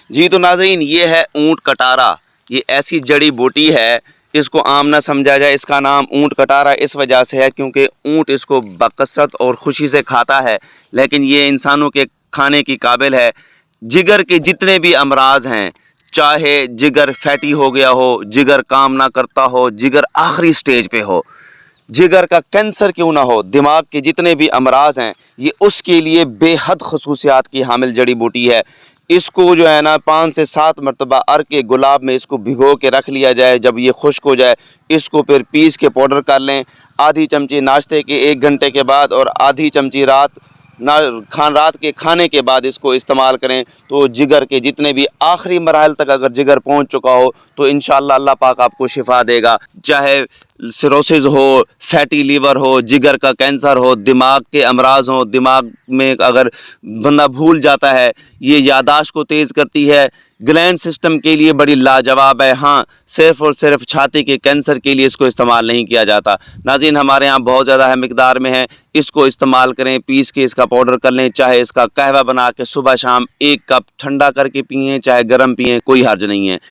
जी तो नाज़रीन, ये है ऊँट कटारा। ये ऐसी जड़ी बूटी है, इसको आम ना समझा जाए। इसका नाम ऊँट कटारा इस वजह से है क्योंकि ऊँट इसको बकसरत और ख़ुशी से खाता है, लेकिन ये इंसानों के खाने की काबिल है। जिगर के जितने भी अमराज हैं, चाहे जिगर फैटी हो गया हो, जिगर काम ना करता हो, जिगर आखिरी स्टेज पे हो, जिगर का कैंसर क्यों ना हो, दिमाग के जितने भी अमराज हैं, ये उसके लिए बेहद खसूसियात की हामिल जड़ी बूटी है। इसको जो है ना 5 से 7 मरतबा अर्क के गुलाब में इसको भिगो के रख लिया जाए। जब ये खुश्क हो जाए, इसको फिर पीस के पाउडर कर लें। आधी चमची नाश्ते के 1 घंटे के बाद और आधी चमची रात के खाने के बाद इसको इस्तेमाल करें तो जिगर के जितने भी आखिरी मराहल तक अगर जिगर पहुंच चुका हो तो इंशाअल्लाह अल्लाह पाक आपको शिफा देगा। चाहे सिरोसिस हो, फैटी लीवर हो, जिगर का कैंसर हो, दिमाग के अमराज हो, दिमाग में अगर बंदा भूल जाता है, ये यादाश्त को तेज़ करती है, ग्लैंड सिस्टम के लिए बड़ी लाजवाब है। हाँ, सिर्फ़ और सिर्फ छाती के कैंसर के लिए इसको इस्तेमाल नहीं किया जाता। नाज़रीन, हमारे यहाँ बहुत ज़्यादा है मिकदार में है, इसको इस्तेमाल करें, पीस के इसका पाउडर कर लें। चाहे इसका कहवा बना के सुबह शाम 1 कप ठंडा करके पिएँ, चाहे गर्म पिएँ, कोई हर्ज नहीं है।